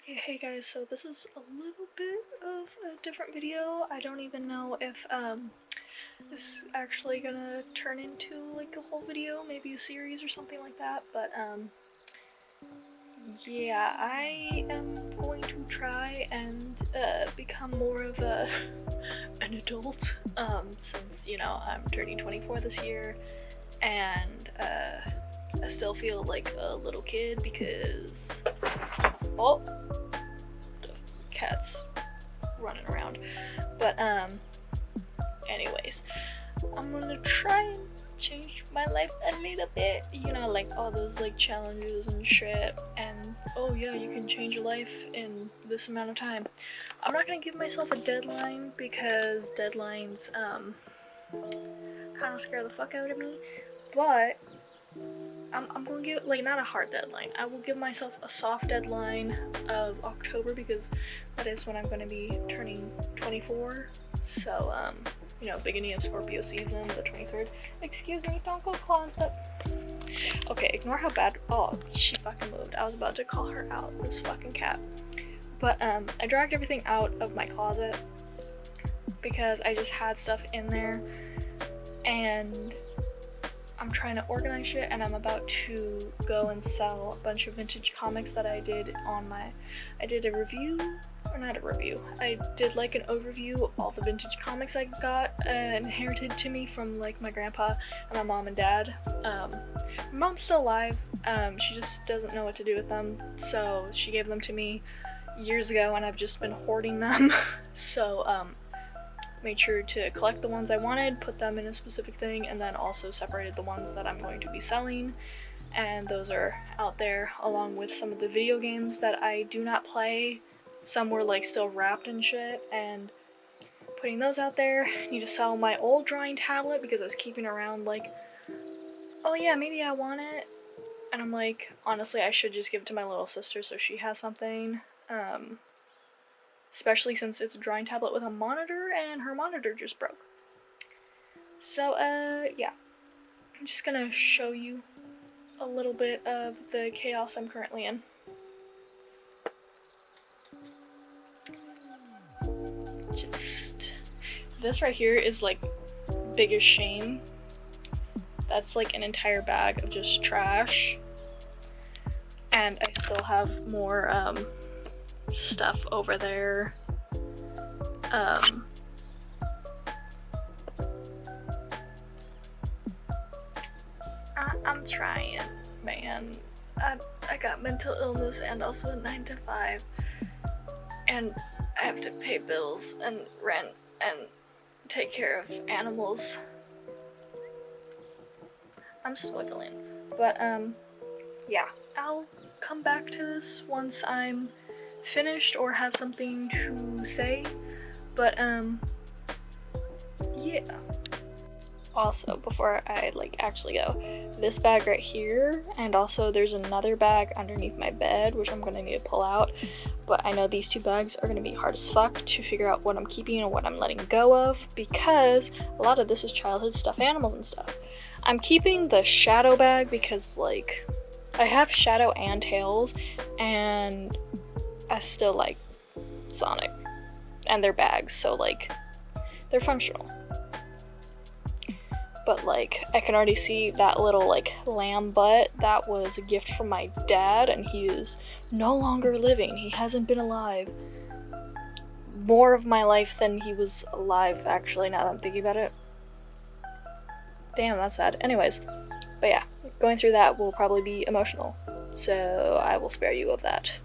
Okay, hey guys, so this is a little bit of a different video. I don't even know if this is actually gonna turn into like a whole video, maybe a series or something like that, but yeah, I am going to try and become more of an adult, since, you know, I'm turning 24 this year, and I still feel like a little kid because, oh, the cat's running around. But anyways, I'm gonna try and change my life a little bit, you know, like all those like challenges and shit, and oh yeah, you can change your life in this amount of time. I'm not gonna give myself a deadline because deadlines kind of scare the fuck out of me, but I'm gonna give, like, not a hard deadline. I will give myself a soft deadline of October because that is when I'm gonna be turning 24. So, you know, beginning of Scorpio season, the 23rd. Excuse me, don't go clawing stuff. Okay, ignore how bad. Oh, she fucking moved. I was about to call her out, this fucking cat. But, I dragged everything out of my closet because I just had stuff in there, and I'm trying to organize shit, and I'm about to go and sell a bunch of vintage comics that I did on my, I did a review, or not a review, I did like an overview of all the vintage comics I got inherited to me from like my grandpa and my mom and dad. My mom's still alive, she just doesn't know what to do with them, so she gave them to me years ago and I've just been hoarding them. So made sure to collect the ones I wanted, put them in a specific thing, and then also separated the ones that I'm going to be selling, and those are out there along with some of the video games that I do not play. Some were like still wrapped and shit, and putting those out there. I need to sell my old drawing tablet because I was keeping around like, oh yeah, maybe I want it, and I'm like, honestly I should just give it to my little sister so she has something. Especially since it's a drawing tablet with a monitor and her monitor just broke. So, yeah. I'm just gonna show you a little bit of the chaos I'm currently in. Just, this right here is like biggest shame. That's like an entire bag of just trash. And I still have more, stuff over there. I'm trying, man. I got mental illness and also a 9 to 5, and I have to pay bills and rent and take care of animals. I'm struggling, but yeah, I'll come back to this once I'm finished or have something to say, but yeah. Also, before I like actually go, this bag right here, and also there's another bag underneath my bed which I'm gonna need to pull out, but I know these two bags are gonna be hard as fuck to figure out what I'm keeping and what I'm letting go of because a lot of this is childhood stuffed animals and stuff. I'm keeping the Shadow bag because like I have Shadow and Tails, and I still like Sonic and their bags, so like they're functional. But like I can already see that little like lamb butt. That was a gift from my dad, and he is no longer living. He hasn't been alive more of my life than he was alive, actually, now that I'm thinking about it. Damn, that's sad. Anyways, but yeah, going through that will probably be emotional, so I will spare you of that.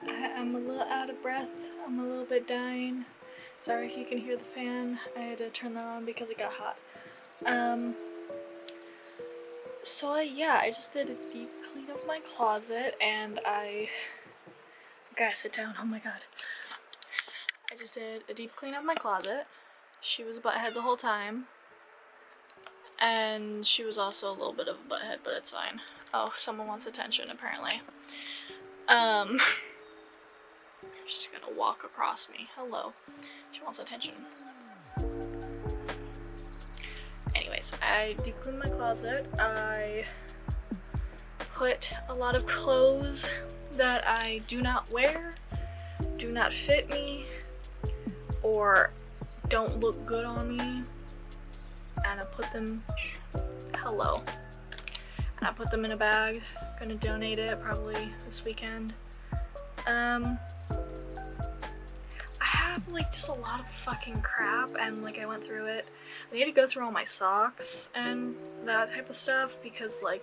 I'm a little out of breath. I'm a little bit dying. Sorry if you can hear the fan. I had to turn that on because it got hot. So yeah, I just did a deep clean of my closet, and I gotta sit down, oh my god. I just did a deep clean of my closet. She was a butthead the whole time. And she was also a little bit of a butthead, but it's fine. Oh, someone wants attention, apparently. She's gonna walk across me. Hello. She wants attention. Anyways, I deep cleaned my closet. I put a lot of clothes that I do not wear, do not fit me, or don't look good on me, and I put them, hello, and I put them in a bag. Gonna donate it probably this weekend. I have like just a lot of fucking crap, and like I went through it. I need to go through all my socks and that type of stuff, because like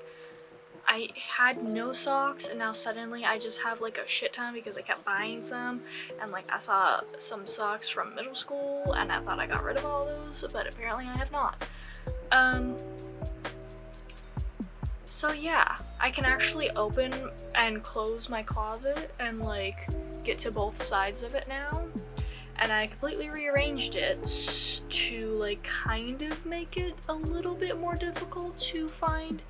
I had no socks and now suddenly I just have like a shit ton because I kept buying some, and like I saw some socks from middle school and I thought I got rid of all those, but apparently I have not. So yeah, I can actually open and close my closet and like get to both sides of it now. And I completely rearranged it to like kind of make it a little bit more difficult to find,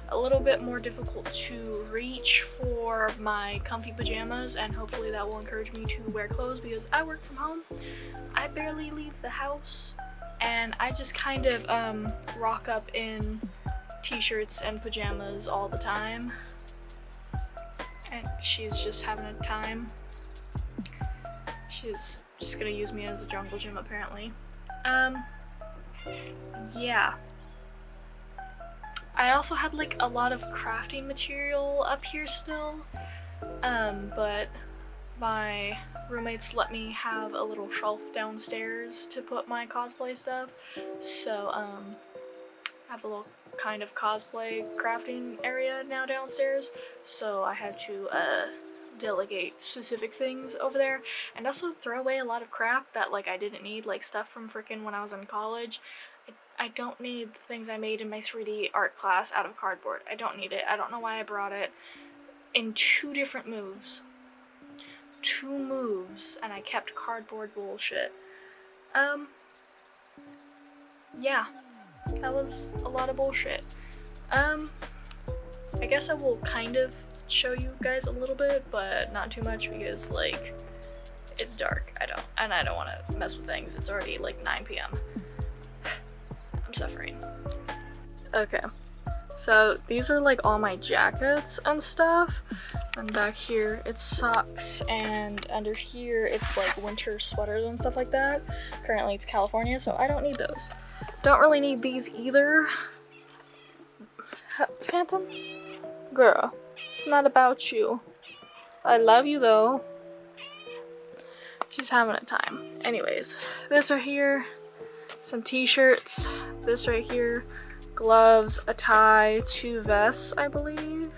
a little bit more difficult to reach for my comfy pajamas, and hopefully that will encourage me to wear clothes because I work from home. I barely leave the house, and I just kind of rock up in t-shirts and pajamas all the time. And she's just having a time. She's just gonna use me as a jungle gym apparently. Yeah. I also had like a lot of crafting material up here still, but my roommates let me have a little shelf downstairs to put my cosplay stuff, so I have a little kind of cosplay crafting area now downstairs, so I had to delegate specific things over there, and also throw away a lot of crap that like I didn't need, like stuff from freaking when I was in college. I don't need things I made in my 3D art class out of cardboard. I don't need it. I don't know why I brought it in 2 different moves. 2 moves, and I kept cardboard bullshit. Yeah, that was a lot of bullshit. I guess I will kind of show you guys a little bit, but not too much because like it's dark. I don't want to mess with things. It's already like 9 p.m. I'm suffering. Okay, so these are like all my jackets and stuff, and back here it's socks, and under here it's like winter sweaters and stuff like that. Currently it's California, so I don't need those. Don't really need these either. Phantom? Girl, it's not about you. I love you though. She's having a time. Anyways, this right here, some t-shirts, this right here, gloves, a tie, 2 vests, I believe.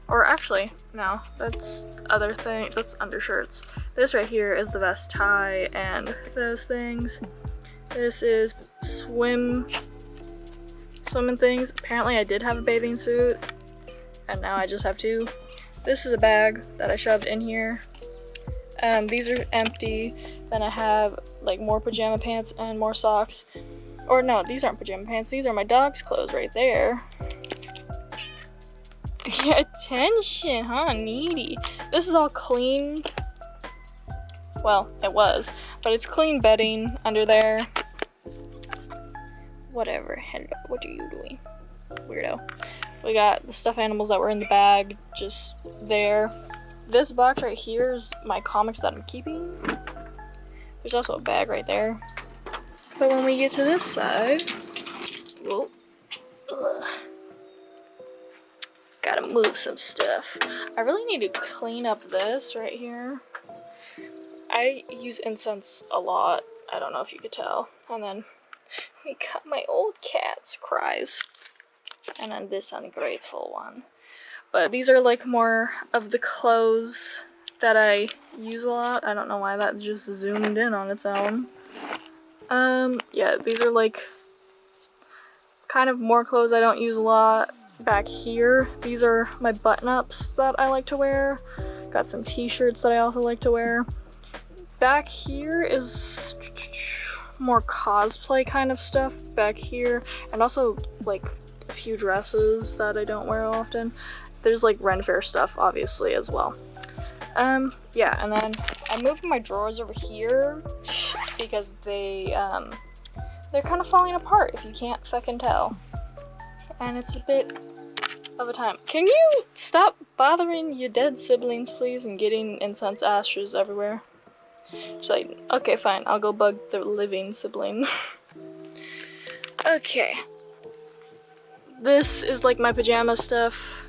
Or actually, no, that's other thing, that's undershirts. This right here is the vest, tie, and those things. This is swimming things. Apparently I did have a bathing suit, and now I just have 2. This is a bag that I shoved in here. These are empty. Then I have like more pajama pants and more socks. Or no, these aren't pajama pants. These are my dog's clothes right there. Attention, huh? Needy. This is all clean. Well, it was, but it's clean bedding under there. Whatever. Hello, what are you doing? Weirdo. We got the stuffed animals that were in the bag just there. This box right here is my comics that I'm keeping. There's also a bag right there. But when we get to this side, whoa, gotta move some stuff. I really need to clean up this right here. I use incense a lot. I don't know if you could tell. And then we got my old cat's cries. And then this ungrateful one. But these are like more of the clothes that I use a lot. I don't know why that just zoomed in on its own. Yeah, these are like kind of more clothes I don't use a lot. Back here, these are my button-ups that I like to wear. Got some t-shirts that I also like to wear. Back here is more cosplay kind of stuff back here, and also like a few dresses that I don't wear often. There's like Ren Fair stuff obviously as well. Yeah, and then I moved my drawers over here because they're kind of falling apart if you can't fucking tell. And it's a bit of a time. Can you stop bothering your dead siblings, please, and getting incense ashes everywhere? She's like, okay, fine, I'll go bug the living sibling. Okay. This is like my pajama stuff.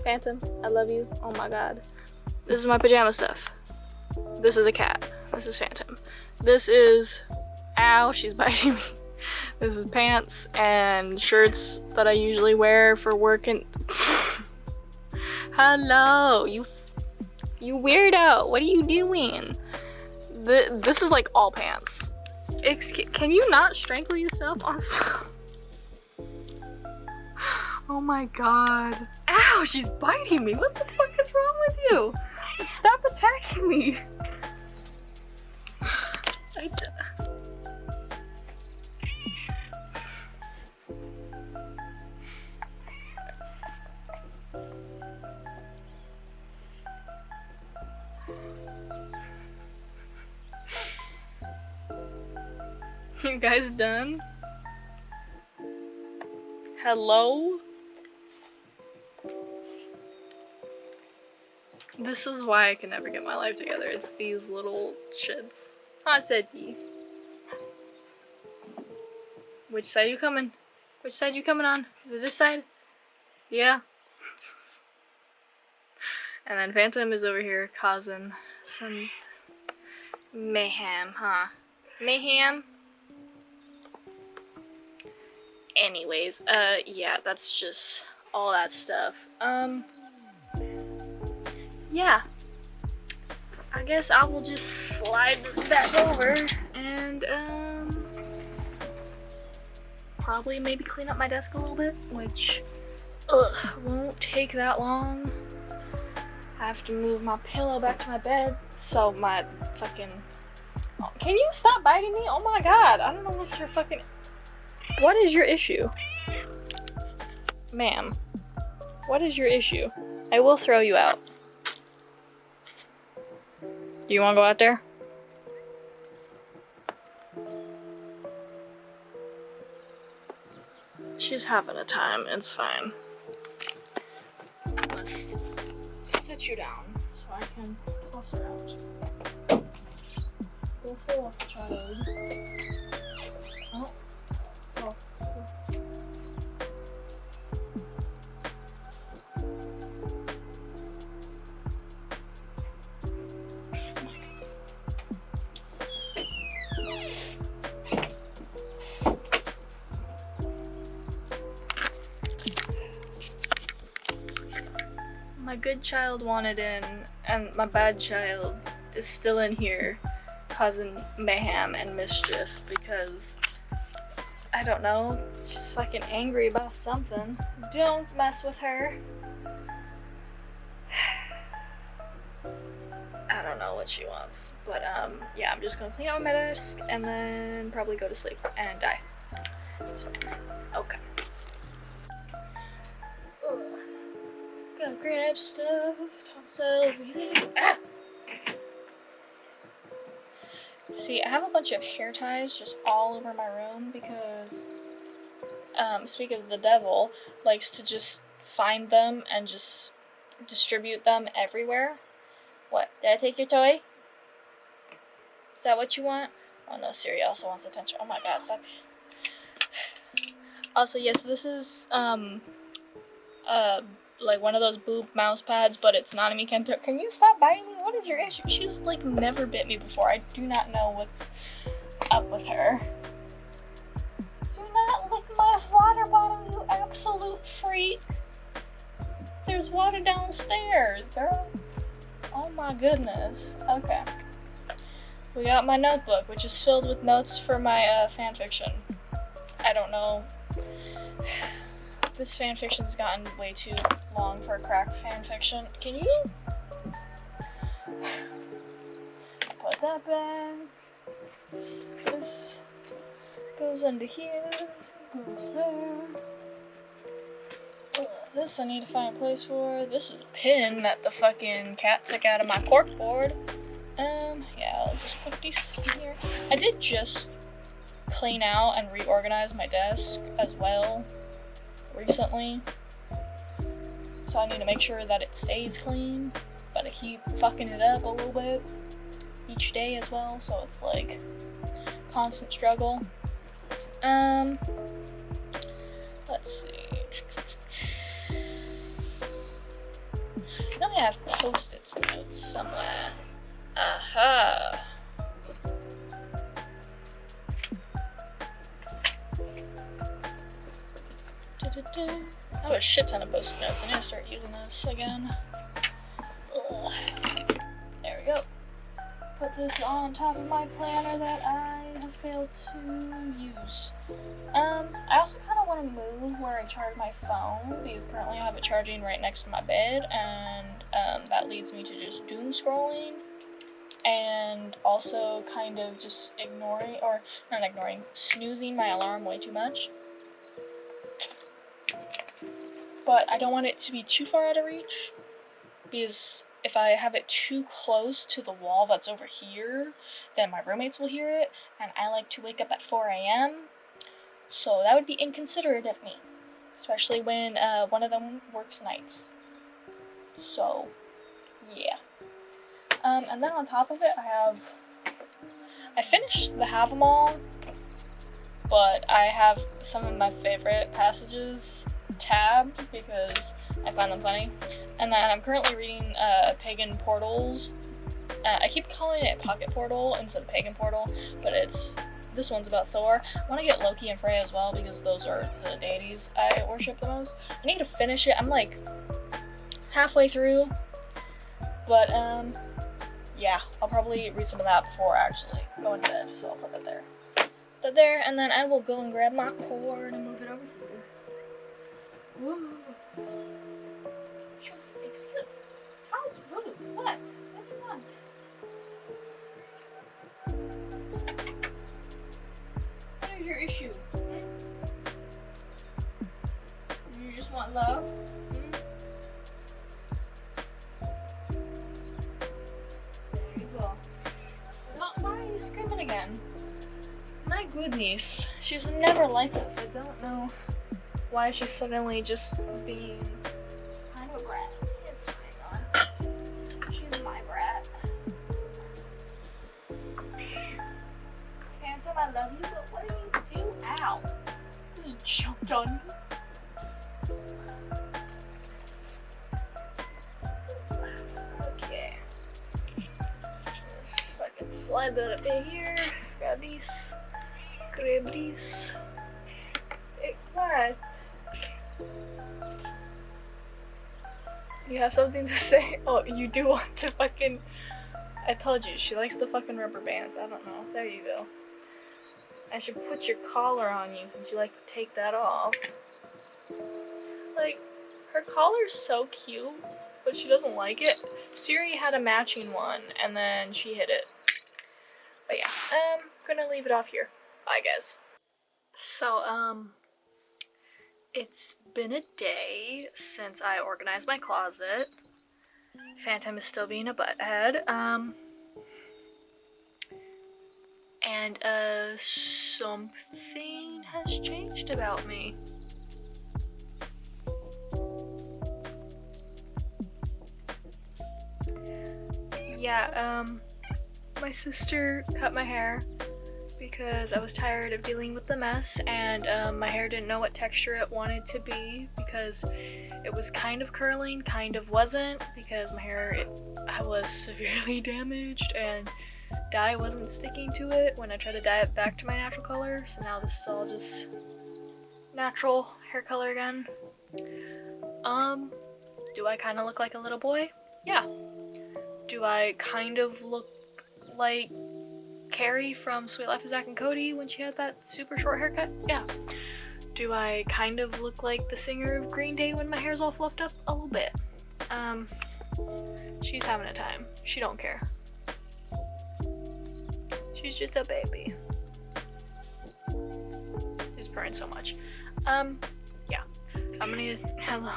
Phantom, I love you. Oh my god. This is my pajama stuff. This is a cat. This is Phantom. This is... Ow, she's biting me. This is pants and shirts that I usually wear for work and... Hello, you weirdo. What are you doing? This is like all pants. Can you not strangle yourself on stuff? Oh my god. Ow, she's biting me. What the fuck is wrong with you? Stop attacking me. You guys done? Hello? This is why I can never get my life together. It's these little shits. I said ye. Which side you coming? Which side you coming on? Is it this side? Yeah. And then Phantom is over here causing some mayhem, huh? Mayhem? Anyways, yeah, that's just all that stuff. Yeah. I guess I will just slide this back over and, probably maybe clean up my desk a little bit, which, won't take that long. I have to move my pillow back to my bed, so my fucking... Oh, can you stop biting me? Oh my god, I don't know what's your fucking... What is your issue? Ma'am, what is your issue? I will throw you out. Do you want to go out there? She's having a time, it's fine. I must sit you down so I can toss her out. Go forth, child. Oh. Oh. My good child wanted in, and my bad child is still in here causing mayhem and mischief because, I don't know, she's fucking angry about something. Don't mess with her. I don't know what she wants, but yeah, I'm just gonna clean up my desk and then probably go to sleep and die. It's fine. Okay. Ugh. Gotta grab stuff, toss everything. Ah! See, I have a bunch of hair ties just all over my room because, speaking of the devil, likes to just find them and just distribute them everywhere. What? Did I take your toy? Is that what you want? Oh no, Siri also wants attention. Oh my god, stop. Also, yes, this is, like one of those boob mouse pads, but it's not a me. Can you stop biting me? What is your issue? She's like never bit me before. I do not know what's up with her. Do not lick my water bottle, you absolute freak. There's water downstairs, girl. Oh my goodness. Okay. We got my notebook, which is filled with notes for my fanfiction. I don't know. This fanfiction's gotten way too long for a crack fanfiction. Can you put that back? This goes into here, goes there. This I need to find a place for. This is a pin that the fucking cat took out of my corkboard. Yeah, I'll just put these in here. I did just clean out and reorganize my desk as well recently. so I need to make sure that it stays clean, but I keep fucking it up a little bit each day as well, so it's like constant struggle. Let's see. Now I have post-it notes somewhere. Aha! I have a shit ton of post-it notes. I need to start using this again. Ugh. There we go. Put this on top of my planner that I have failed to use. I also kind of want to move where I charge my phone, because currently I have it charging right next to my bed, and that leads me to just doom scrolling, and also kind of just ignoring, or not ignoring, snoozing my alarm way too much. But I don't want it to be too far out of reach, because if I have it too close to the wall that's over here, then my roommates will hear it, and I like to wake up at 4 a.m., so that would be inconsiderate of me, especially when one of them works nights. So, yeah. And then on top of it, I finished the Have 'em All, but I have some of my favorite passages tabbed because I find them funny. And then I'm currently reading Pagan Portals. I keep calling it Pocket Portal instead of Pagan Portal, but this one's about Thor. I want to get Loki and Freya as well because those are the deities I worship the most. I need to finish it. I'm like halfway through, but yeah, I'll probably read some of that before actually going to bed, so I'll put that there. Put that there, and then I will go and grab my cord and move it over here. Woo. Excuse me. How rude. What? What do you want? What is your issue? You just want love? There you go. Why are you screaming again? My goodness. She's never like this. I don't know why she's suddenly just being kind of a brat. It's fine. She's my brat. Phantom, I love you, but what do you do? Ow. You just jumped on me. Okay. Just fucking slide that up in here. Grab these. Grab these. Hey, what? You have something to say? Oh, you do want the fucking... I told you, she likes the fucking rubber bands. I don't know. There you go. I should put your collar on you since you like to take that off. Like, her collar's so cute, but she doesn't like it. Siri had a matching one, and then she hid it. But yeah, I'm gonna leave it off here. Bye, guys. So, it's been a day since I organized my closet. Phantom is still being a butthead. And something has changed about me. Yeah, my sister cut my hair because I was tired of dealing with the mess, and my hair didn't know what texture it wanted to be because it was kind of curling, kind of wasn't, because my hair was severely damaged and dye wasn't sticking to it when I tried to dye it back to my natural color, so now this is all just natural hair color again. Do I kind of look like a little boy? Yeah. Do I kind of look like Carrie from Sweet Life of Zack and Cody when she had that super short haircut? Yeah. Do I kind of look like the singer of Green Day when my hair's all fluffed up? A little bit. She's having a time. She don't care. She's just a baby. She's purring so much. Yeah. So I'm gonna, hello.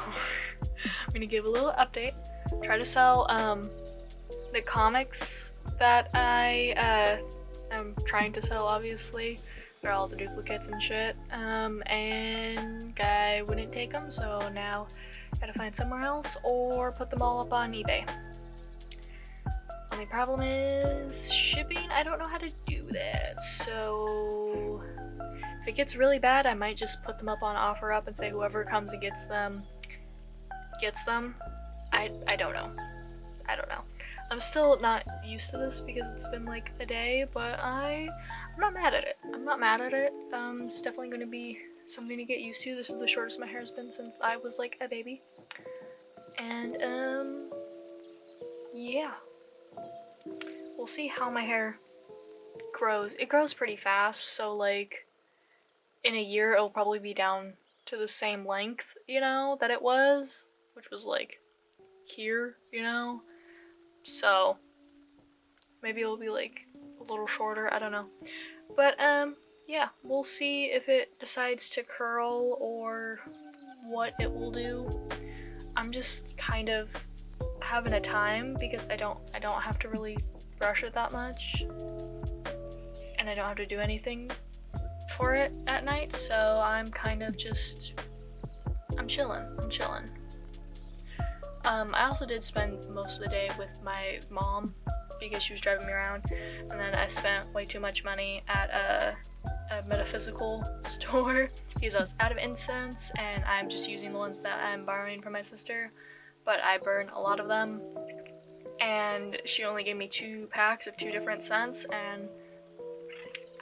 I'm gonna give a little update. Try to sell, the comics that I'm trying to sell, obviously. They're all the duplicates and shit. And guy wouldn't take them, so now Gotta find somewhere else or put them all up on eBay. Only problem is shipping. I don't know how to do that. So if it gets really bad, I might just put them up on OfferUp and say whoever comes and gets them. I don't know. I don't know. I'm still not used to this because it's been like a day, but I'm not mad at it. I'm not mad at it. It's definitely going to be something to get used to. This is the shortest my hair's been since I was like a baby. And yeah. We'll see how my hair grows. It grows pretty fast, so like in a year it'll probably be down to the same length, you know, that it was, which was like here, you know. So maybe it'll be like a little shorter, I don't know. But yeah, we'll see if it decides to curl or what it will do. I'm just kind of having a time because I don't have to really brush it that much, and I don't have to do anything for it at night, so I'm kind of just I'm chilling. I also did spend most of the day with my mom because she was driving me around, and then I spent way too much money at a metaphysical store because I was out of incense and I'm just using the ones that I'm borrowing from my sister, but I burn a lot of them, and she only gave me 2 packs of 2 different scents, and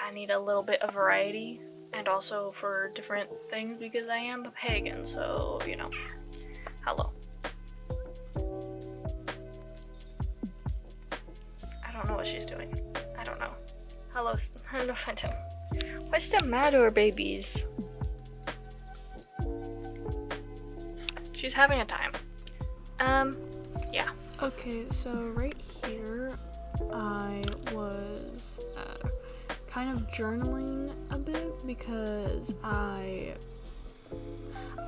I need a little bit of variety and also for different things because I am a pagan, so you know. Hello. I don't know what she's doing. I don't know. Hello, Phantom. What's the matter, babies? She's having a time. Yeah. Okay, so right here, I was kind of journaling a bit because I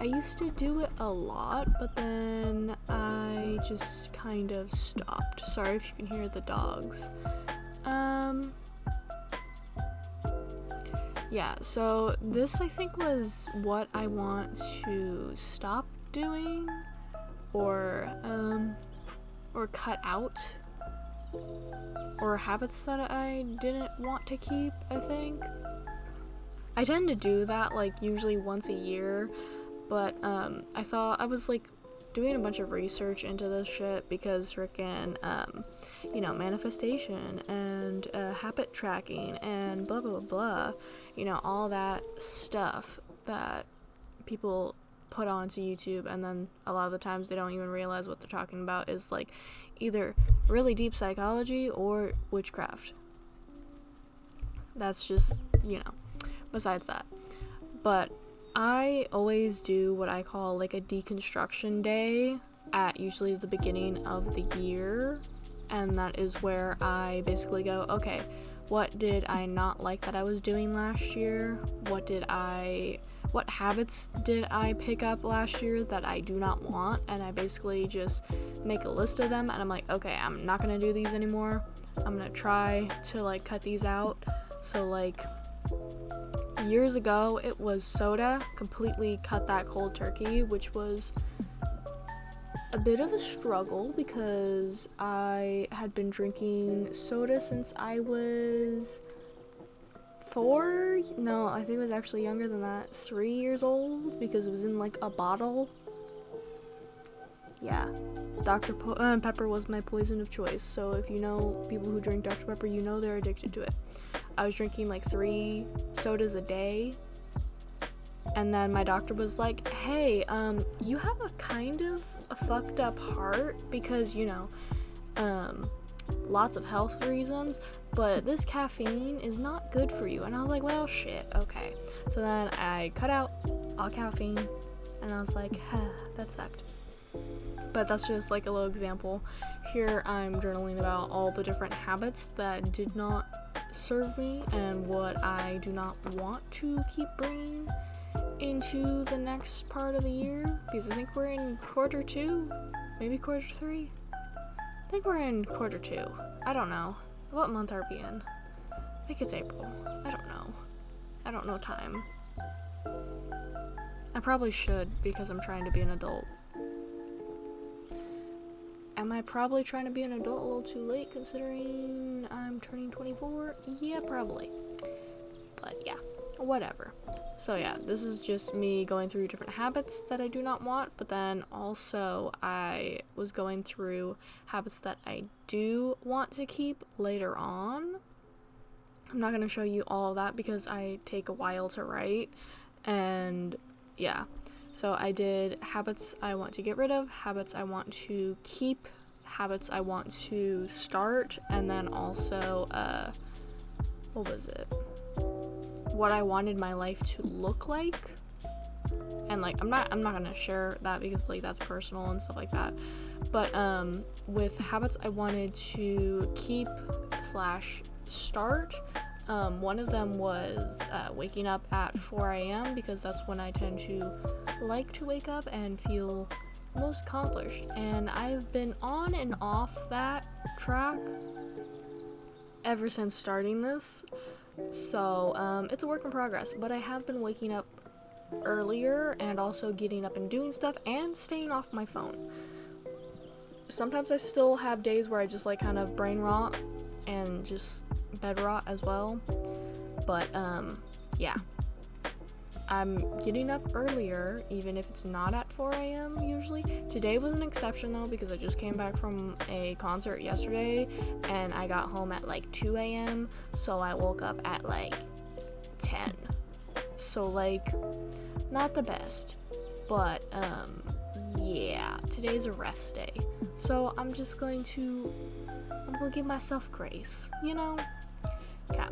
used to do it a lot, but then I just kind of stopped. Sorry if you can hear the dogs. Yeah, so this I think was what I want to stop doing or cut out, or habits that I didn't want to keep, I think. I tend to do that like usually once a year, but I was like doing a bunch of research into this shit because frickin' you know, manifestation and habit tracking and blah blah blah, you know, all that stuff that people put onto YouTube, and then a lot of the times they don't even realize what they're talking about is like either really deep psychology or witchcraft. That's just, you know, besides that. But I always do what I call like a deconstruction day at usually the beginning of the year, and that is where I basically go, okay, what did I not like that I was doing last year? What habits did I pick up last year that I do not want? And I basically just make a list of them, and I'm like, okay, I'm not gonna do these anymore. I'm gonna try to like cut these out. So like years ago, it was soda. Completely cut that cold turkey, which was a bit of a struggle because I had been drinking soda since I was 4? No, I think it was actually younger than that. 3 years old, because it was in like a bottle. Yeah, Dr. Pepper was my poison of choice, so if you know people who drink Dr. Pepper, you know they're addicted to it. I was drinking like 3 sodas a day, and then my doctor was like, hey, you have a kind of a fucked up heart because, you know, lots of health reasons, but this caffeine is not good for you. And I was like, well, shit, okay. So then I cut out all caffeine, and I was like, that sucked. But that's just like a little example. Here I'm journaling about all the different habits that did not serve me and what I do not want to keep bringing into the next part of the year, because I think we're in quarter 2, maybe quarter 3. I think we're in quarter 2. I don't know. What month are we in? I think it's April. I don't know. I don't know time. I probably should, because I'm trying to be an adult. Am I probably trying to be an adult a little too late considering I'm turning 24? Yeah, probably. But yeah, whatever. So yeah, this is just me going through different habits that I do not want, but then also I was going through habits that I do want to keep later on. I'm not going to show you all of that because I take a while to write, and yeah. So I did habits I want to get rid of, habits I want to keep, habits I want to start, and then also, what was it? What I wanted my life to look like. And like, I'm not gonna share that because like that's personal and stuff like that. But with habits I wanted to keep / start, one of them was waking up at 4 a.m. because that's when I tend to like to wake up and feel most accomplished. And I've been on and off that track ever since starting this. So it's a work in progress, but I have been waking up earlier and also getting up and doing stuff and staying off my phone. Sometimes I still have days where I just like kind of brain rot and just bed rot as well, but yeah, I'm getting up earlier even if it's not at 4 a.m. usually. Today was an exception though because I just came back from a concert yesterday and I got home at like 2 a.m. so I woke up at like 10. So like not the best, but yeah, today's a rest day. So I'm going to give myself grace, you know? Okay.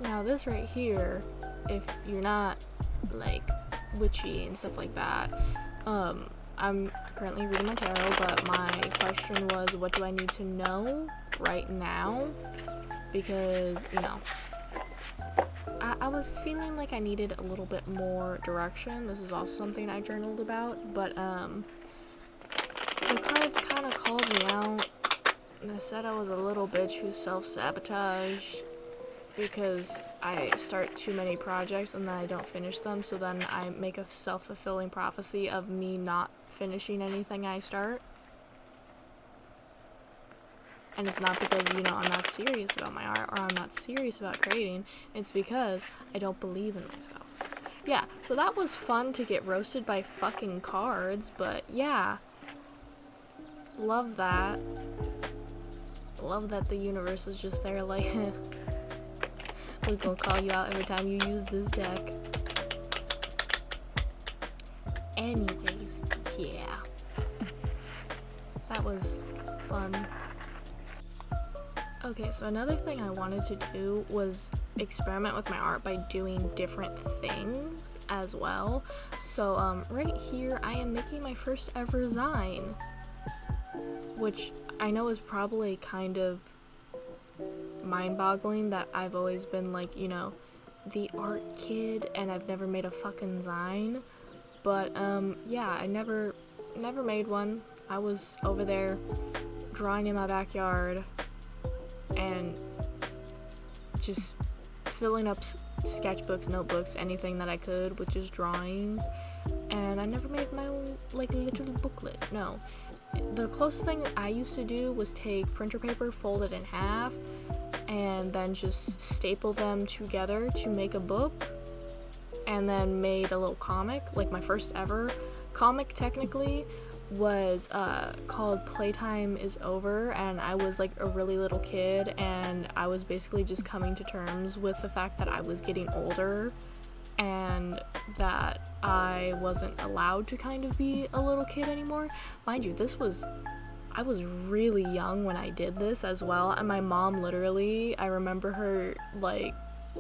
Now this right here, if you're not like witchy and stuff like that, I'm currently reading my tarot, but my question was, what do I need to know right now? Because, you know, I was feeling like I needed a little bit more direction. This is also something I journaled about, but the cards kind of called me out. And they said I was a little bitch who self-sabotaged because I start too many projects and then I don't finish them, so then I make a self-fulfilling prophecy of me not finishing anything I start. And it's not because, you know, I'm not serious about my art or I'm not serious about creating. It's because I don't believe in myself. Yeah, so that was fun to get roasted by fucking cards, but yeah. Love that. Love that the universe is just there like, we're gonna call you out every time you use this deck. Anyways, yeah. That was fun. Okay, so another thing I wanted to do was experiment with my art by doing different things as well. So right here I am making my first ever Zine, which I know is probably kind of mind-boggling that I've always been like, you know, the art kid and I've never made a fucking Zine. But yeah, I never made one. I was over there drawing in my backyard and just filling up sketchbooks, notebooks, anything that I could with just drawings, and I never made my own like little booklet. No, the closest thing I used to do was take printer paper, fold it in half, and then just staple them together to make a book, and then made a little comic. Like my first ever comic technically was called Playtime is Over, and I was like a really little kid and I was basically just coming to terms with the fact that I was getting older and that I wasn't allowed to kind of be a little kid anymore. Mind you, I was really young when I did this as well, and my mom literally, I remember her like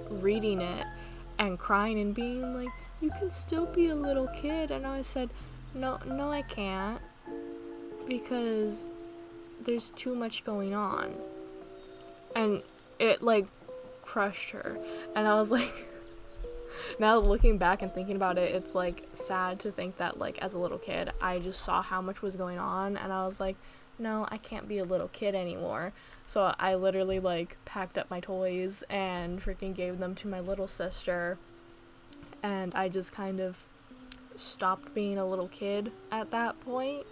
reading it and crying and being like, you can still be a little kid, and I said, no, I can't, because there's too much going on. And it, like, crushed her. And I was like, now looking back and thinking about it, it's, like, sad to think that, like, as a little kid, I just saw how much was going on, and I was like, no, I can't be a little kid anymore. So I literally, like, packed up my toys and freaking gave them to my little sister, and I just kind of stopped being a little kid at that point,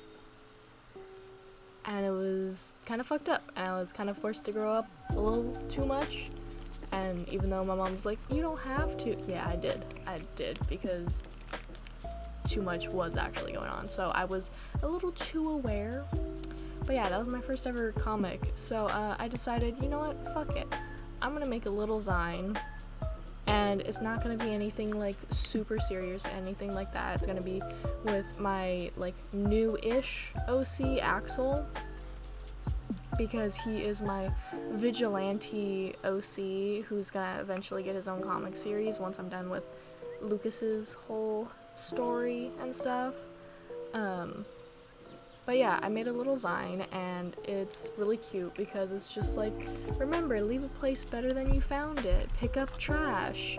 and it was kind of fucked up, and I was kind of forced to grow up a little too much. And even though my mom was like, you don't have to, yeah, I did, because too much was actually going on, so I was a little too aware. But yeah, that was my first ever comic, so I decided, you know what, fuck it, I'm gonna make a little Zine, and it's not gonna be anything like super serious, anything like that. It's gonna be with my like new-ish OC, Axel, because he is my vigilante OC who's gonna eventually get his own comic series once I'm done with Lucas's whole story and stuff. But yeah, I made a little Zine, and it's really cute because it's just like, remember, leave a place better than you found it, pick up trash,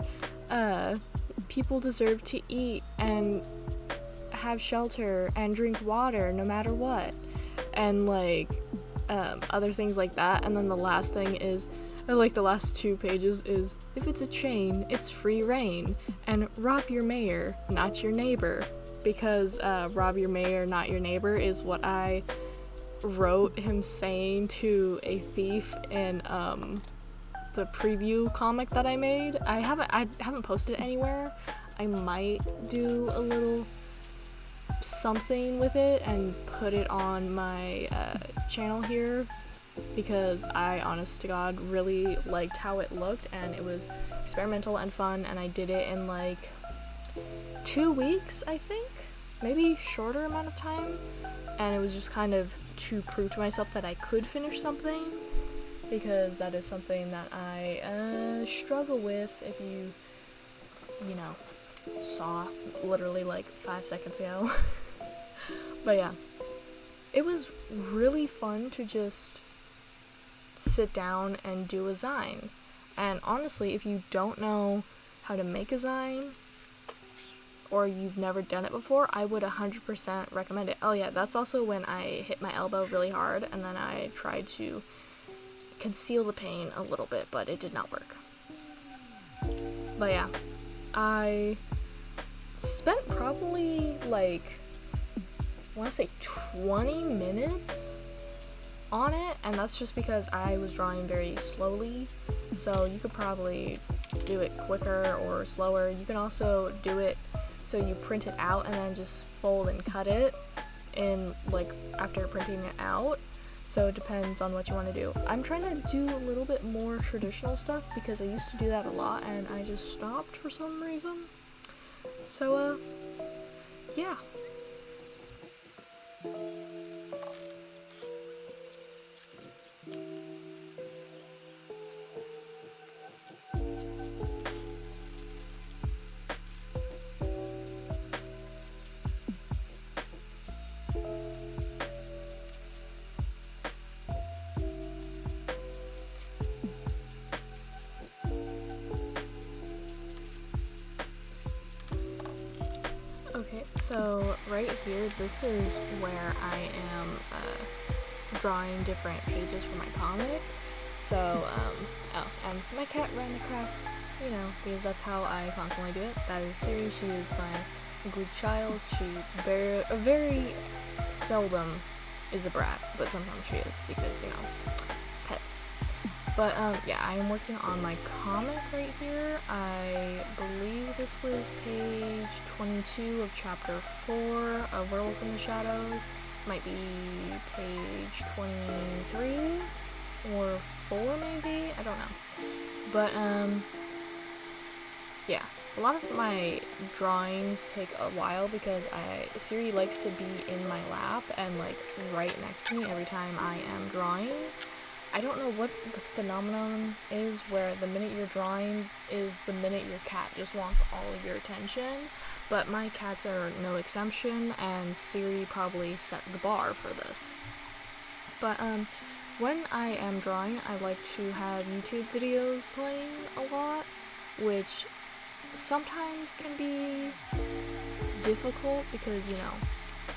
people deserve to eat and have shelter and drink water no matter what, and like other things like that. And then the last thing is, like the last 2 pages is, if it's a chain, it's free reign, and rob your mayor, not your neighbor, because rob your mayor, not your neighbor is what I wrote him saying to a thief in the preview comic that I made. I haven't posted it anywhere. I might do a little something with it and put it on my channel here, because I, honest to God, really liked how it looked, and it was experimental and fun, and I did it in like 2 weeks, I think, maybe shorter amount of time, and it was just kind of to prove to myself that I could finish something, because that is something that I struggle with, if you know, saw literally like 5 seconds ago. But yeah, it was really fun to just sit down and do a Zine. And honestly, if you don't know how to make a Zine, or you've never done it before, I would 100% recommend it. Oh yeah, that's also when I hit my elbow really hard, and then I tried to conceal the pain a little bit, but it did not work. But yeah, I spent probably like, I want to say 20 minutes on it, and that's just because I was drawing very slowly, so you could probably do it quicker or slower. You can also do it so you print it out and then just fold and cut it in, like, after printing it out. So it depends on what you want to do. I'm trying to do a little bit more traditional stuff because I used to do that a lot and I just stopped for some reason. So, yeah. Okay, so right here, this is where I am drawing different pages for my comic. So, and my cat ran across, you know, because that's how I constantly do it. That is Siri. She is my good child. She very seldom is a brat, but sometimes she is, because, you know, pets. But, yeah, I am working on my comic right here. I believe this was page 22 of chapter 4 of Werewolf in the Shadows. Might be page 23 or 4 maybe? I don't know. But, yeah. A lot of my drawings take a while because Siri likes to be in my lap and, like, right next to me every time I am drawing. I don't know what the phenomenon is where the minute you're drawing is the minute your cat just wants all of your attention, but my cats are no exception, and Siri probably set the bar for this. But when I am drawing, I like to have YouTube videos playing a lot, which sometimes can be difficult because, you know,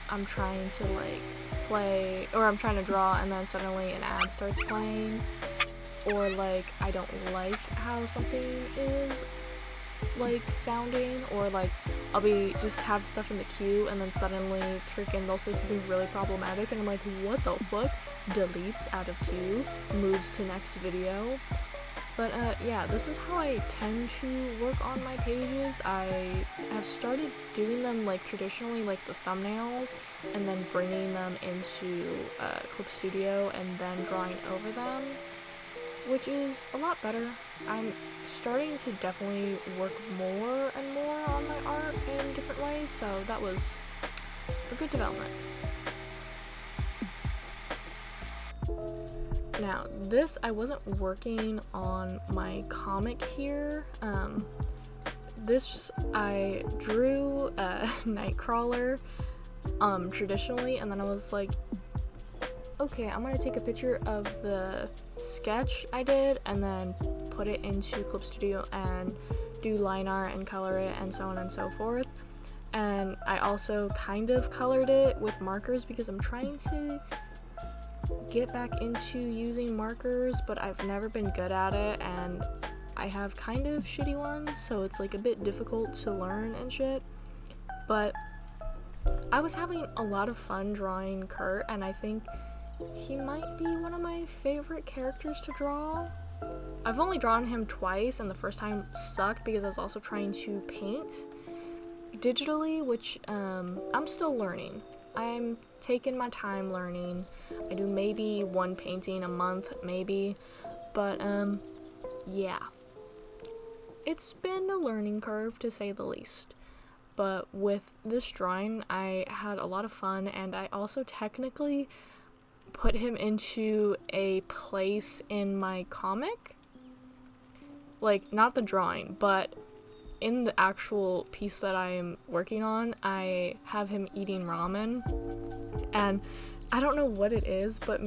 I'm trying to, like, play, or I'm trying to draw and then suddenly an ad starts playing, or, like, I don't like how something is, like, sounding, or, like, I'll be just have stuff in the queue, and then suddenly freaking they'll say something really problematic, and I'm like, what the fuck? Deletes out of queue, moves to next video. But yeah, this is how I tend to work on my pages. I have started doing them like traditionally, like the thumbnails, and then bringing them into Clip Studio and then drawing over them, which is a lot better. I'm starting to definitely work more and more on my art in different ways, so that was a good development. Now, this, I wasn't working on my comic here. This, I drew Nightcrawler traditionally, and then I was like, okay, I'm gonna take a picture of the sketch I did and then put it into Clip Studio and do line art and color it and so on and so forth. And I also kind of colored it with markers because I'm trying to get back into using markers, but I've never been good at it, and I have kind of shitty ones, so it's like a bit difficult to learn and shit. But I was having a lot of fun drawing Kurt, and I think he might be one of my favorite characters to draw. I've only drawn him twice, and the first time sucked because I was also trying to paint digitally, which I'm still learning. I'm taking my time learning. I do maybe one painting a month, maybe, but yeah. It's been a learning curve, to say the least. But with this drawing, I had a lot of fun, and I also technically put him into a place in my comic. Like, not the drawing, but in the actual piece that I am working on, I have him eating ramen, and I don't know what it is, but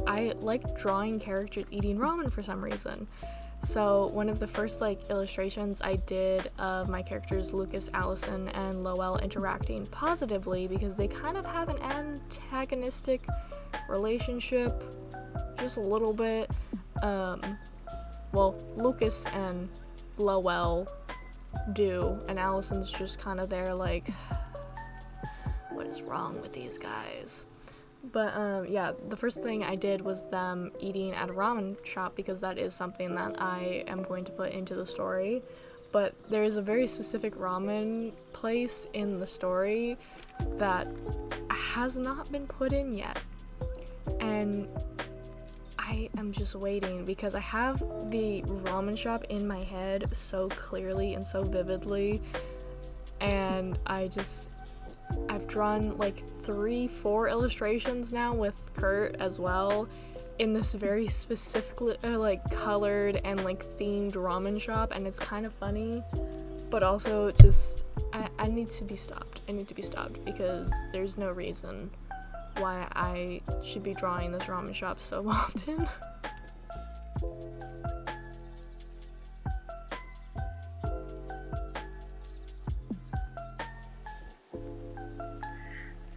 I like drawing characters eating ramen for some reason. So one of the first like illustrations I did of my characters Lucas, Allison, and Lowell interacting positively because they kind of have an antagonistic relationship, just a little bit. Well, Lucas and Lowell do, and Allison's just kind of there like, what is wrong with these guys? But yeah, the first thing I did was them eating at a ramen shop because that is something that I am going to put into the story. But there is a very specific ramen place in the story that has not been put in yet, and I am just waiting because I have the ramen shop in my head so clearly and so vividly, and I've drawn like 3-4 illustrations now with Kurt as well in this very specifically like colored and like themed ramen shop, and it's kind of funny, but also just I need to be stopped. I need to be stopped because there's no reason why I should be drawing this ramen shop so often.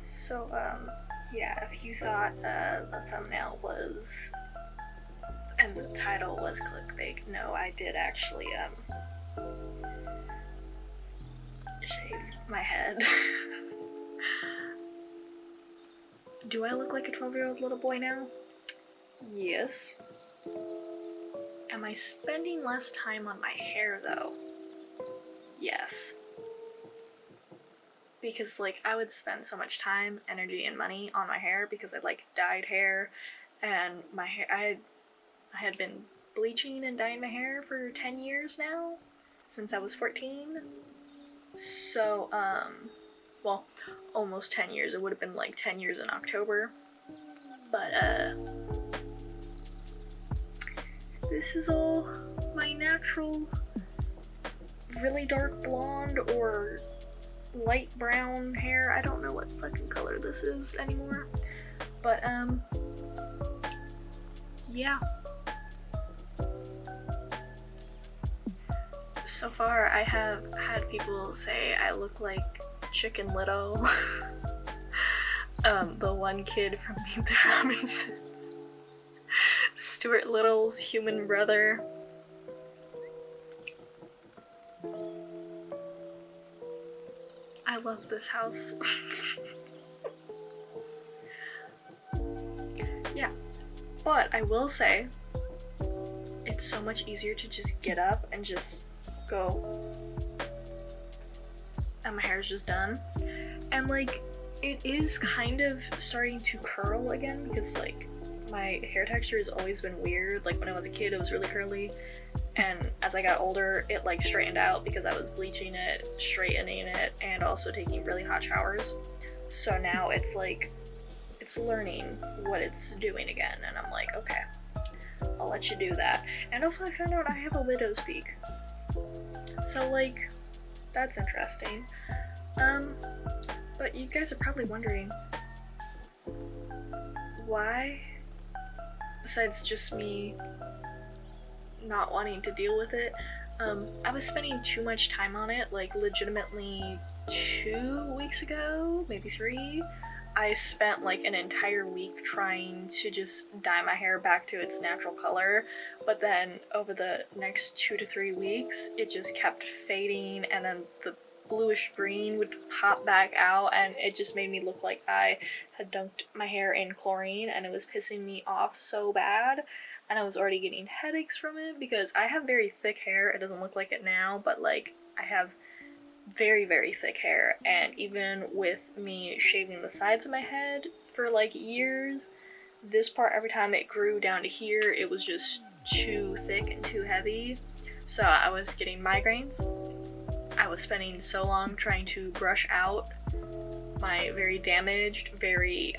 So, yeah, if you thought the thumbnail was, and the title was clickbait, no, I did actually, shave my head. Do I look like a 12-year-old little boy now? Yes. Am I spending less time on my hair, though? Yes. Because, like, I would spend so much time, energy, and money on my hair because I, like, dyed hair, and my hair, I had been bleaching and dyeing my hair for 10 years now, since I was 14. So, well, almost 10 years. It would have been, like, 10 years in October. But, this is all my natural, really dark blonde or light brown hair. I don't know what fucking color this is anymore, but yeah. So far I have had people say I look like Chicken Little. The one kid from Meet the Robinsons, Stuart Little's human brother. I love this house. Yeah, but I will say it's so much easier to just get up and just go, and my hair's just done. And like, it is kind of starting to curl again because like my hair texture has always been weird. Like when I was a kid it was really curly, and as I got older it like straightened out because I was bleaching it, straightening it, and also taking really hot showers. So now it's like, it's learning what it's doing again, and I'm like, okay, I'll let you do that. And also I found out I have a widow's peak, so like, that's interesting. But you guys are probably wondering why, besides just me not wanting to deal with it, I was spending too much time on it. Like legitimately 2 weeks ago, maybe 3, I spent like an entire week trying to just dye my hair back to its natural color, but then over the next 2 to 3 weeks it just kept fading, and then the bluish green would pop back out, and it just made me look like I had dunked my hair in chlorine, and it was pissing me off so bad. And I was already getting headaches from it because I have very thick hair. It doesn't look like it now, but like I have very, very thick hair, and even with me shaving the sides of my head for like years, this part, every time it grew down to here, it was just too thick and too heavy. So I was getting migraines. I was spending so long trying to brush out my very damaged, very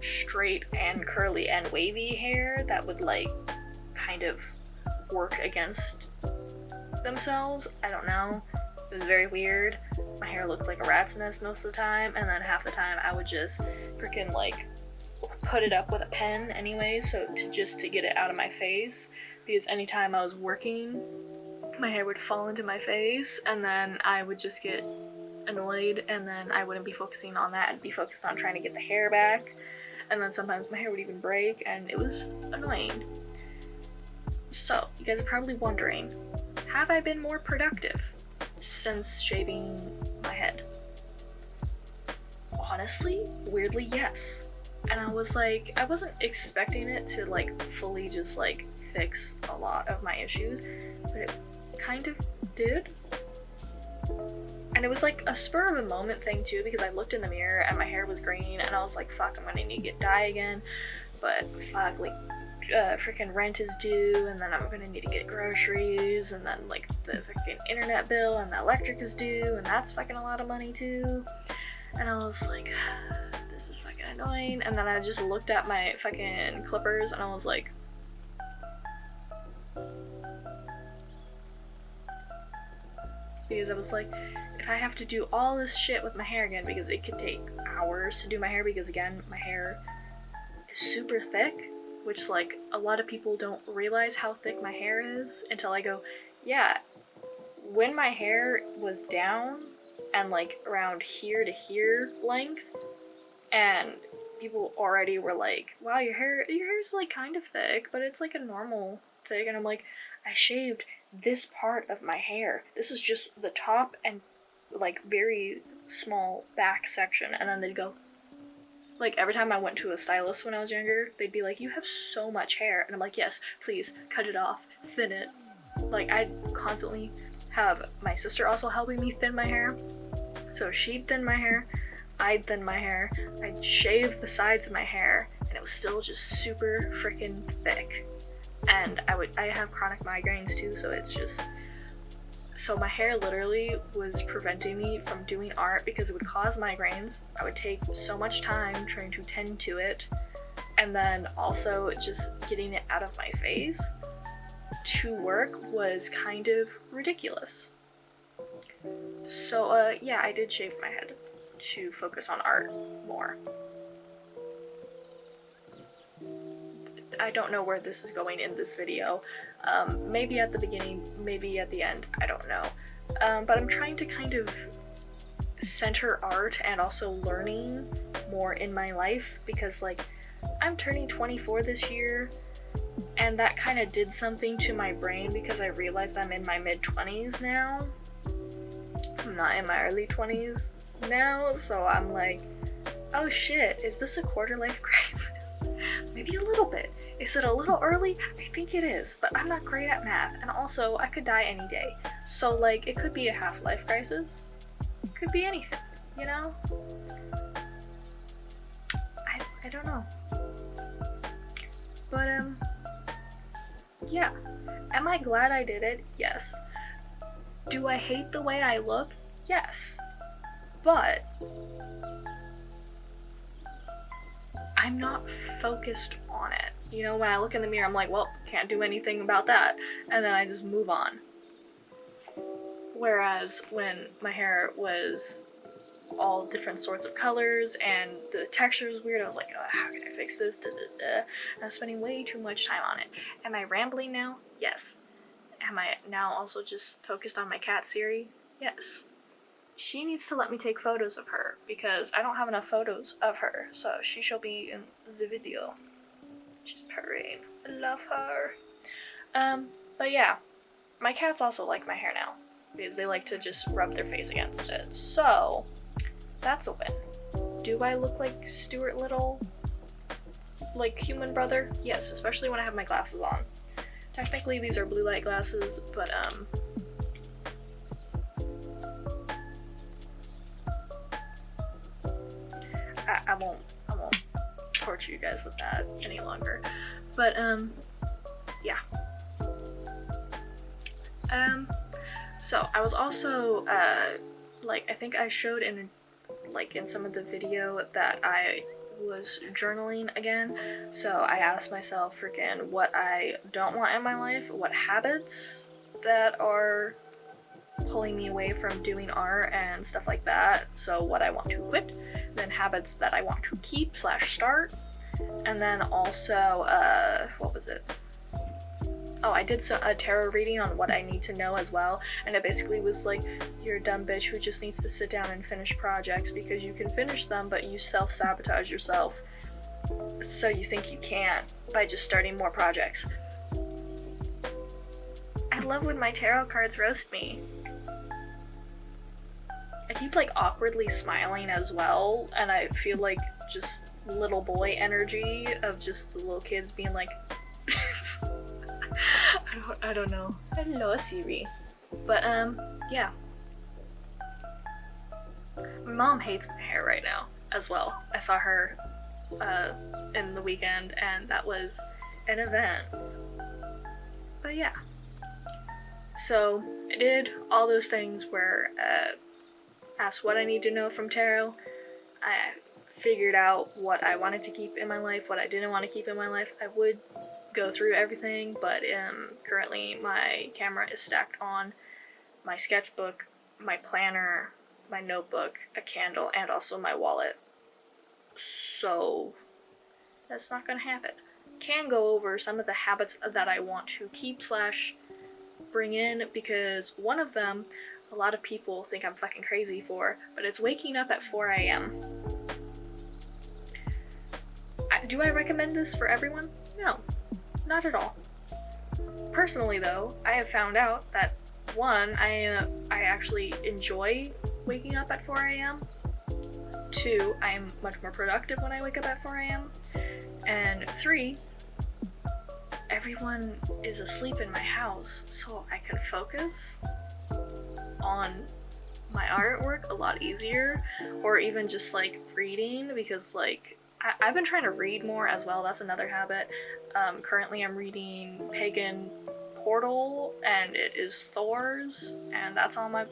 straight and curly and wavy hair that would like kind of work against themselves. I don't know. It was very weird. My hair looked like a rat's nest most of the time, and then half the time I would just freaking like put it up with a pen anyway, so to get it out of my face, because anytime I was working my hair would fall into my face, and then I would just get annoyed, and then I wouldn't be focusing on that and be focused on trying to get the hair back, and then sometimes my hair would even break, and it was annoying. So you guys are probably wondering, have I been more productive since shaving my head? Honestly, weirdly, yes. And I was like, I wasn't expecting it to like fully just like fix a lot of my issues, but it kind of did. And it was like a spur of a moment thing too, because I looked in the mirror and my hair was green, and I was like, fuck, I'm gonna need to get dye again, but fuck, like freaking rent is due, and then I'm gonna need to get groceries, and then like the freaking internet bill and the electric is due, and that's fucking a lot of money too. And I was like, this is fucking annoying. And then I just looked at my fucking clippers and I was like, because I was like, if I have to do all this shit with my hair again, because it could take hours to do my hair, because again, my hair is super thick, which like a lot of people don't realize how thick my hair is until I go, yeah, when my hair was down and like around here to here length, and people already were like, wow, your hair's like kind of thick, but it's like a normal thick, and I'm like, I shaved this part of my hair. This is just the top and like very small back section. And then they'd go, like every time I went to a stylist when I was younger, they'd be like, you have so much hair. And I'm like, yes, please cut it off, thin it. Like I'd constantly have my sister also helping me thin my hair. So she'd thin my hair, I'd thin my hair, I'd shave the sides of my hair, and it was still just super freaking thick. And I have chronic migraines too, so it's just, so my hair literally was preventing me from doing art because it would cause migraines. I would take so much time trying to tend to it, and then also just getting it out of my face to work was kind of ridiculous. So yeah, I did shave my head to focus on art more. I don't know where this is going in this video. Maybe at the beginning, maybe at the end, I don't know. But I'm trying to kind of center art and also learning more in my life, because like I'm turning 24 this year, and that kind of did something to my brain because I realized I'm in my mid-20s now. I'm not in my early 20s now, so I'm like, oh shit, is this a quarter life crisis? Maybe a little bit. Is it a little early? I think it is, but I'm not great at math, and also I could die any day. So like, it could be a half-life crisis. It could be anything, you know? I don't know. But yeah. Am I glad I did it? Yes. Do I hate the way I look? Yes. But I'm not focused on it. You know, when I look in the mirror, I'm like, well, can't do anything about that. And then I just move on. Whereas when my hair was all different sorts of colors and the texture was weird, I was like, oh, how can I fix this? And I'm spending way too much time on it. Am I rambling now? Yes. Am I now also just focused on my cat Siri? Yes. She needs to let me take photos of her because I don't have enough photos of her, so she shall be in the video. She's purring. I love her. But yeah, my cats also like my hair now because they like to just rub their face against it. So that's a win. Do I look like Stuart Little, like human brother? Yes, especially when I have my glasses on. Technically these are blue light glasses, but I won't torture you guys with that any longer. But yeah. So I was also like, I think I showed in some of the video that I was journaling again. So I asked myself freaking what I don't want in my life, what habits that are pulling me away from doing art and stuff like that. So what I want to quit, then habits that I want to keep / start, and then also what was it? Oh, I did a tarot reading on what I need to know as well, and it basically was like, you're a dumb bitch who just needs to sit down and finish projects because you can finish them, but you self-sabotage yourself, so you think you can't by just starting more projects. I love when my tarot cards roast me. I keep like awkwardly smiling as well, and I feel like just little boy energy of just the little kids being like I don't know. Hello, Siri. But yeah. My mom hates my hair right now as well. I saw her in the weekend, and that was an event. But yeah. So I did all those things where asked what I need to know from tarot. I figured out what I wanted to keep in my life, what I didn't want to keep in my life. I would go through everything, but currently my camera is stacked on my sketchbook, my planner, my notebook, a candle, and also my wallet. So that's not gonna happen. Can go over some of the habits that I want to keep / bring in, because one of them a lot of people think I'm fucking crazy for, but it's waking up at 4 a.m. Do I recommend this for everyone? No, not at all. Personally though, I have found out that 1, I actually enjoy waking up at 4 a.m. 2, I am much more productive when I wake up at 4 a.m. And 3, everyone is asleep in my house, so I can focus on my artwork a lot easier, or even just like reading, because like I've been trying to read more as well. That's another habit. Currently I'm reading Pagan Portal, and it is Thor's, and that's on my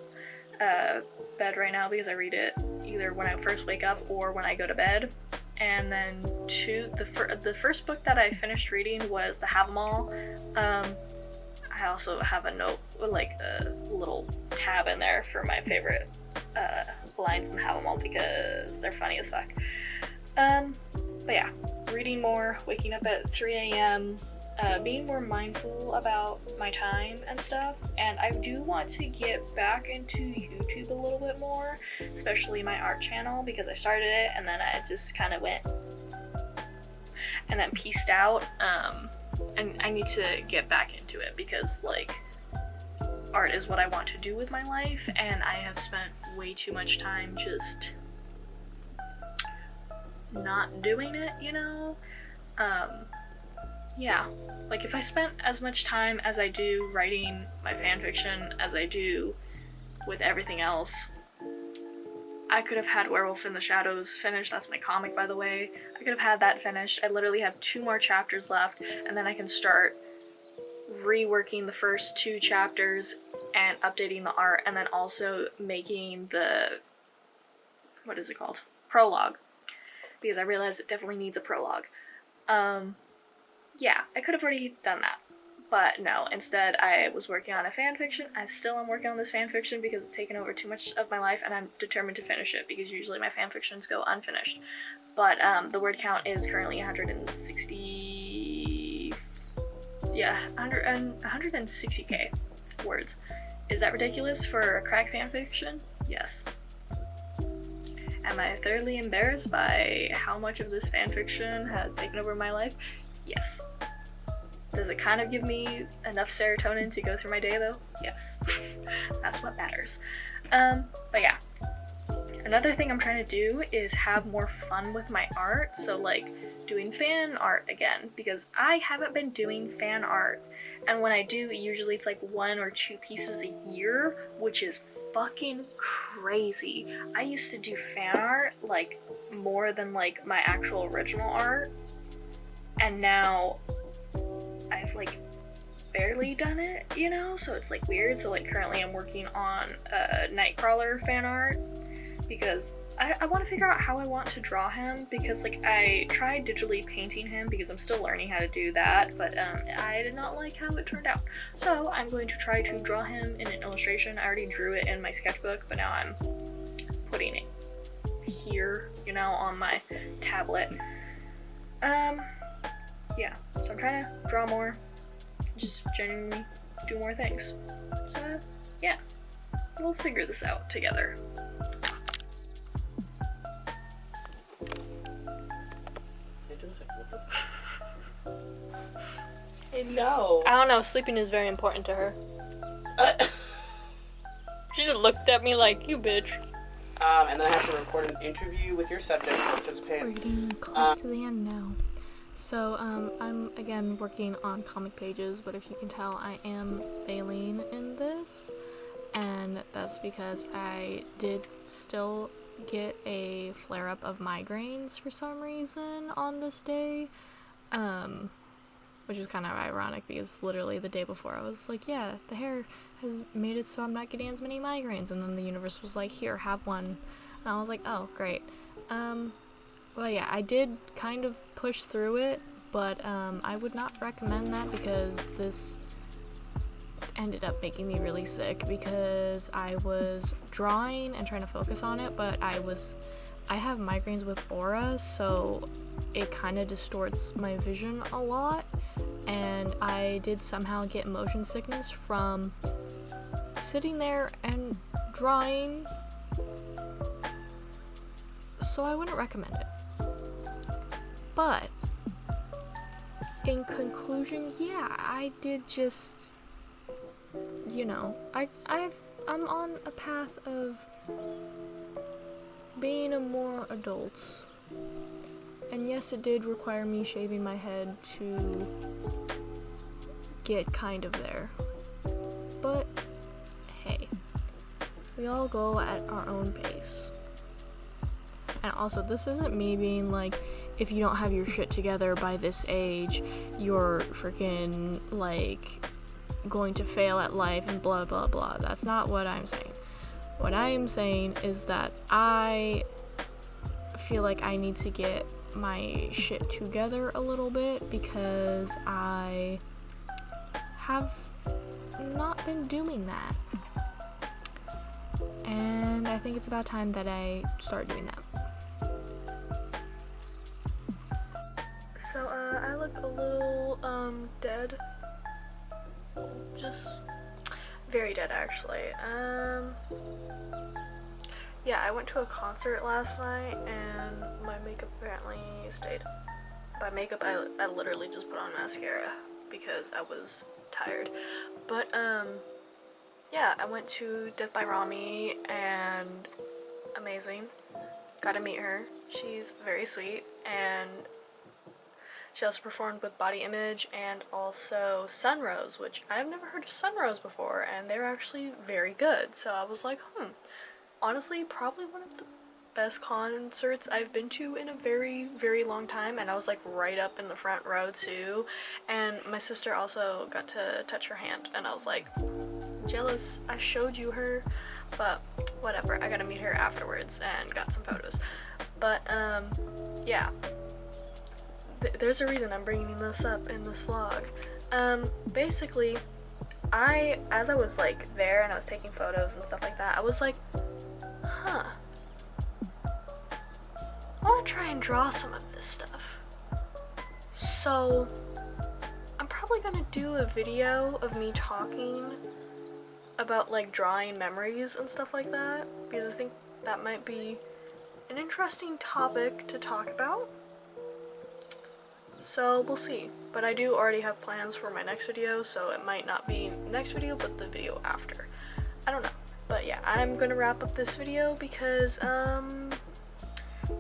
bed right now because I read it either when I first wake up or when I go to bed. And then the first book that I finished reading was The Have 'Em All. I also have a note, like a little tab in there for my favorite lines in Have 'Em All because they're funny as fuck. But yeah, reading more, waking up at 3 a.m., being more mindful about my time and stuff, and I do want to get back into YouTube a little bit more, especially my art channel, because I started it and then I just kind of went and then pieced out, and I need to get back into it because like art is what I want to do with my life, and I have spent way too much time just not doing it, you know? Yeah, like if I spent as much time as I do writing my fanfiction as I do with everything else, I could have had Werewolf in the Shadows finished. That's my comic, by the way. I could have had that finished. I literally have 2 more chapters left, and then I can start reworking the first 2 chapters and updating the art, and then also making the, what is it called? Prologue. Because I realized it definitely needs a prologue. Yeah, I could have already done that. But no, instead I was working on a fanfiction. I still am working on this fanfiction because it's taken over too much of my life, and I'm determined to finish it because usually my fanfictions go unfinished. But the word count is currently 160... yeah, 160k words. Is that ridiculous for a crack fanfiction? Yes. Am I thoroughly embarrassed by how much of this fanfiction has taken over my life? Yes. Does it kind of give me enough serotonin to go through my day though? Yes. That's what matters. But yeah. Another thing I'm trying to do is have more fun with my art, so like doing fan art again, because I haven't been doing fan art, and when I do, usually it's like 1 or 2 pieces a year, which is fucking crazy. I used to do fan art like more than like my actual original art, and now I've like barely done it, you know, so it's like weird. So like currently I'm working on Nightcrawler fan art because I want to figure out how I want to draw him, because like I tried digitally painting him because I'm still learning how to do that, but I did not like how it turned out. So I'm going to try to draw him in an illustration. I already drew it in my sketchbook, but now I'm putting it here, you know, on my tablet. Yeah, so I'm trying to draw more, just genuinely do more things. So yeah, we'll figure this out together. No. I don't know, sleeping is very important to her. She just looked at me like, you bitch. And then I have to record an interview with your subject to participate. We're getting close to the end now. So, I'm again working on comic pages, but if you can tell, I am failing in this. And that's because I did still get a flare-up of migraines for some reason on this day. Which is kind of ironic because literally the day before I was like, yeah, the hair has made it so I'm not getting as many migraines, and then the universe was like, here, have one, and I was like, oh, great. Well, yeah, I did kind of push through it, but I would not recommend that because this ended up making me really sick because I was drawing and trying to focus on it, but I have migraines with aura, so it kind of distorts my vision a lot, and I did somehow get motion sickness from sitting there and drawing, so I wouldn't recommend it. But in conclusion, yeah, I did just, you know, I'm on a path of being a more adult. And yes, it did require me shaving my head to get kind of there. But hey, we all go at our own pace. And also, this isn't me being like, if you don't have your shit together by this age, you're freaking like going to fail at life and blah blah blah. That's not what I'm saying. What I am saying is that I feel like I need to get my shit together a little bit because I have not been doing that. And I think it's about time that I start doing that. So, I look a little, dead. Just very dead, actually. Yeah, I went to a concert last night, and my makeup apparently stayed. By makeup, I literally just put on mascara, because I was tired. But, yeah, I went to Death by Rami, and amazing. Got to meet her. She's very sweet, and she also performed with Body Image and also Sunrose, which I've never heard of Sunrose before, and they're actually very good. So I was like, honestly, probably one of the best concerts I've been to in a very, very long time, and I was like right up in the front row too. And my sister also got to touch her hand, and I was like, jealous. I showed you her, but whatever. I got to meet her afterwards and got some photos. But yeah. There's a reason I'm bringing this up in this vlog. Basically, as I was like there and I was taking photos and stuff like that, I was like, I want to try and draw some of this stuff. So I'm probably gonna do a video of me talking about like drawing memories and stuff like that, because I think that might be an interesting topic to talk about. So we'll see, but I do already have plans for my next video, so it might not be the next video, but the video after. I don't know, but yeah, I'm gonna wrap up this video because,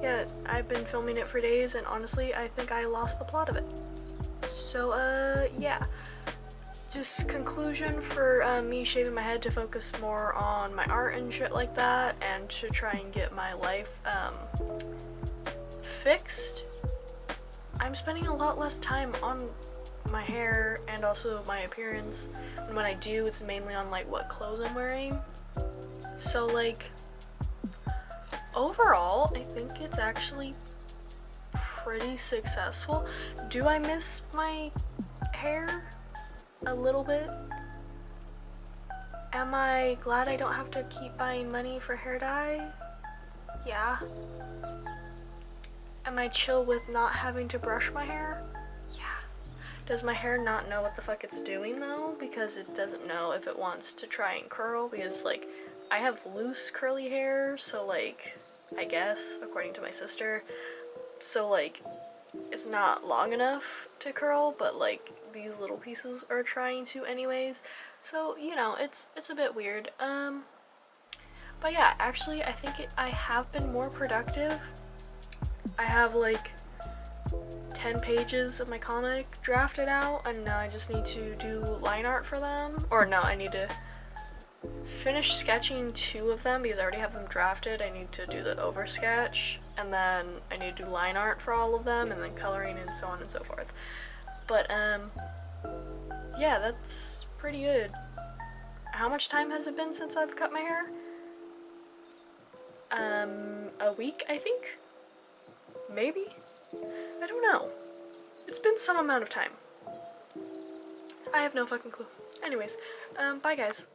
yeah, I've been filming it for days, and honestly, I think I lost the plot of it. So, yeah. Just conclusion for me shaving my head to focus more on my art and shit like that, and to try and get my life, fixed. I'm spending a lot less time on my hair and also my appearance, and when I do, it's mainly on like what clothes I'm wearing. So like, overall, I think it's actually pretty successful. Do I miss my hair a little bit? Am I glad I don't have to keep buying money for hair dye? Yeah. Am I chill with not having to brush my hair? Yeah. Does my hair not know what the fuck it's doing though? Because it doesn't know if it wants to try and curl, because like, I have loose curly hair, so like, I guess, according to my sister, so like, it's not long enough to curl, but like, these little pieces are trying to anyways, so, you know, it's a bit weird. But yeah, actually, I think I have been more productive. I have like 10 pages of my comic drafted out, and now I just need to do line art for them. Or no, I need to finish sketching 2 of them because I already have them drafted. I need to do the oversketch, and then I need to do line art for all of them, and then coloring and so on and so forth. But yeah, that's pretty good. How much time has it been since I've cut my hair? A week, I think? Maybe? I don't know. It's been some amount of time. I have no fucking clue. Anyways, bye guys.